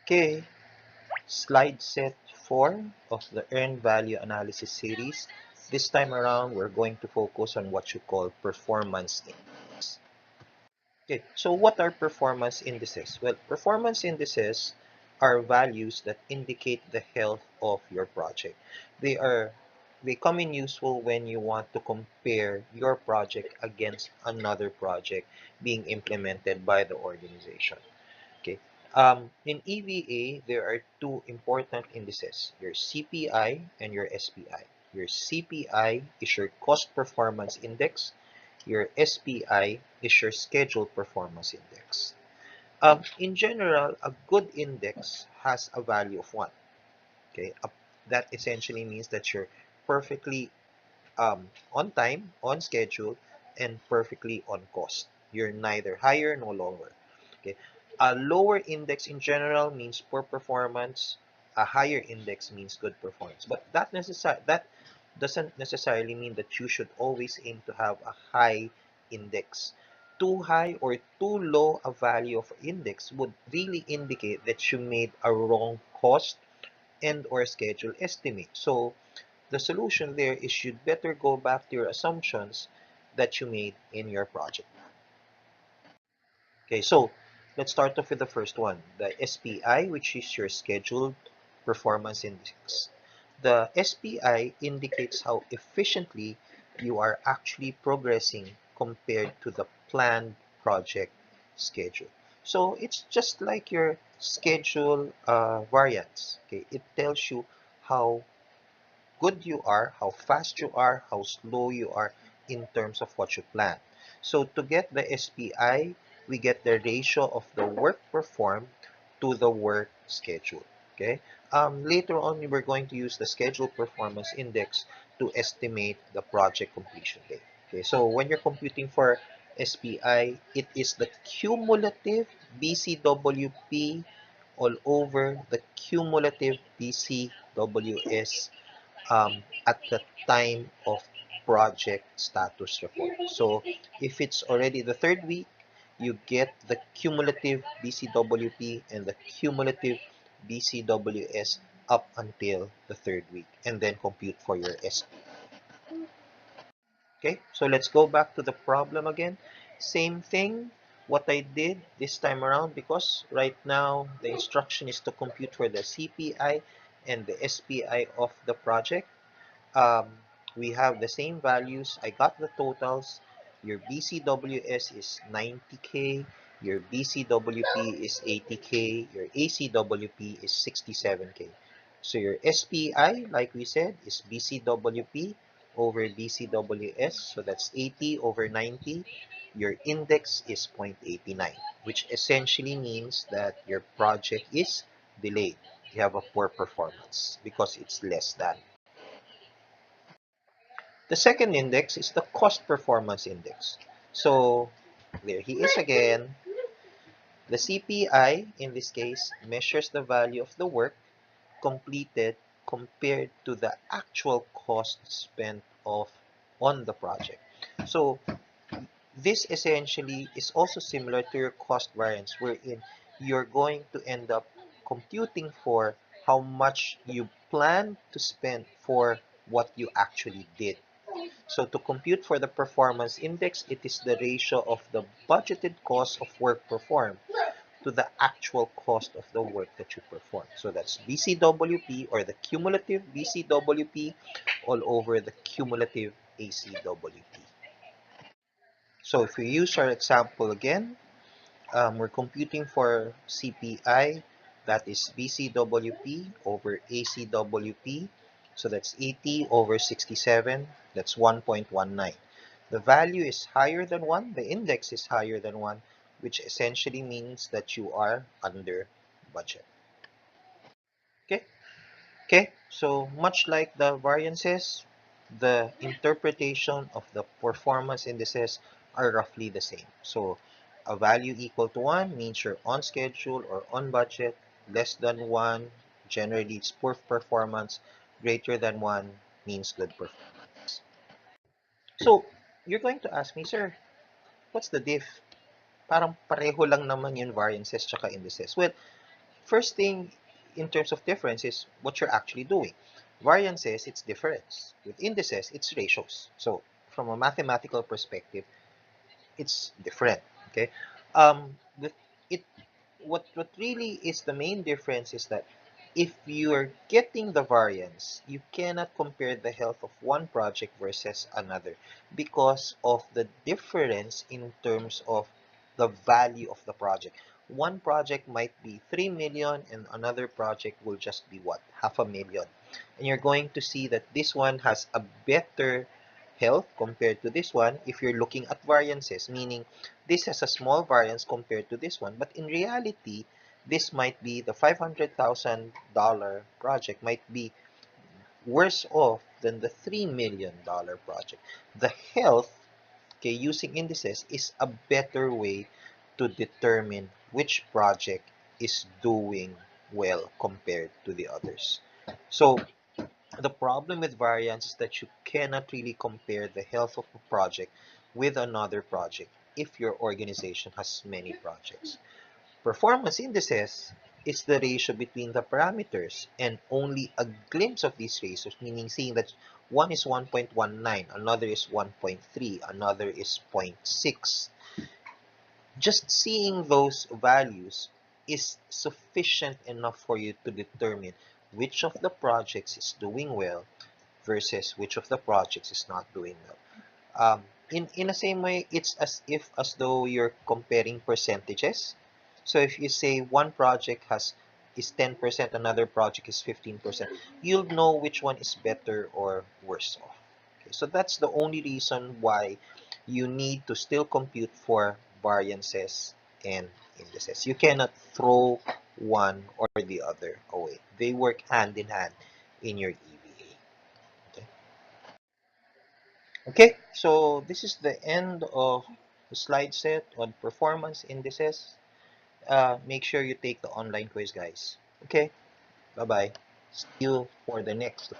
Okay, slide set 4 of the earned value analysis series. This time around, we're going to focus on what you call performance index. Okay, so what are performance indices? Well, performance indices are values that indicate the health of your project. They are they come in useful when you want to compare your project against another project being implemented by the organization. Okay. In EVA, there are two important indices, your CPI and your SPI. Your CPI is your cost performance index. Your SPI is your schedule performance index. In general, a good index has a value of 1. Okay. That essentially means that you're perfectly on time, on schedule, and perfectly on cost. You're neither higher nor lower. Okay. A lower index in general means poor performance. A higher index means good performance. But that doesn't necessarily mean that you should always aim to have a high index. Too high or too low a value of index would really indicate that you made a wrong cost and or schedule estimate. So the solution there is you'd better go back to your assumptions that you made in your project. Okay, so let's start off with the first one, the SPI, which is your scheduled performance index. The SPI indicates how efficiently you are actually progressing compared to the planned project schedule. So it's just like your schedule variance. Okay, it tells you how good you are, how fast you are, how slow you are in terms of what you plan. So to get the SPI, we get the ratio of the work performed to the work schedule. Okay. Later on, we're going to use the schedule performance index to estimate the project completion date. Okay. So when you're computing for SPI, it is the cumulative BCWP all over the cumulative BCWS at the time of project status report. So if it's already the third week, you get the cumulative BCWP and the cumulative BCWS up until the third week, and then compute for your SP. Okay, so let's go back to the problem again. Same thing, what I did this time around, because right now the instruction is to compute for the CPI and the SPI of the project. um, we have the same values. I got the totals. Your BCWS is 90K, your BCWP is 80K, your ACWP is 67K. So your SPI, like we said, is BCWP over BCWS, so that's 80 over 90. Your index is 0.89, which essentially means that your project is delayed. You have a poor performance because it's less than. The second index is the cost performance index. So there he is again. The CPI, in this case, measures the value of the work completed compared to the actual cost spent on the project. So this essentially is also similar to your cost variance, wherein you're going to end up computing for how much you plan to spend for what you actually did. So to compute for the performance index, it is the ratio of the budgeted cost of work performed to the actual cost of the work that you perform. So that's BCWP, or the cumulative BCWP all over the cumulative ACWP. So if we use our example again, we're computing for CPI, that is BCWP over ACWP. So that's 80 over 67, that's 1.19. The value is higher than 1, the index is higher than 1, which essentially means that you are under budget. Okay, okay. So much like the variances, the interpretation of the performance indices are roughly the same. So a value equal to 1 means you're on schedule or on budget. Less than 1, generally it's poor performance. Greater than 1 means good performance. So you're going to ask me, sir, what's the diff? Parang pareho lang naman yung variances tsaka indices. Well, first thing in terms of difference is what you're actually doing. Variances, it's difference. With indices, it's ratios. So from a mathematical perspective, it's different. Okay. The it what really is the main difference is that if you're getting the variance, you cannot compare the health of one project versus another because of the difference in terms of the value of the project. One project might be 3 million and another project will just be what? Half a million. And you're going to see that this one has a better health compared to this one if you're looking at variances, meaning this has a small variance compared to this one, but in reality, this might be the $500,000 project might be worse off than the $3 million project. The health, okay, using indices is a better way to determine which project is doing well compared to the others. So the problem with variance is that you cannot really compare the health of a project with another project if your organization has many projects. Performance indices is the ratio between the parameters and only a glimpse of these ratios, meaning seeing that one is 1.19, another is 1.3, another is zero point 0.6. Just seeing those values is sufficient enough for you to determine which of the projects is doing well versus which of the projects is not doing well. In the same way, it's as though you're comparing percentages. So if you say one project has is 10%, another project is 15%, you'll know which one is better or worse off. Okay, so that's the only reason why you need to still compute for variances and indices. You cannot throw one or the other away. They work hand in hand in your EVA. Okay. Okay, so this is the end of the slide set on performance indices. Make sure you take the online quiz, guys. Okay, bye bye. See you for the next.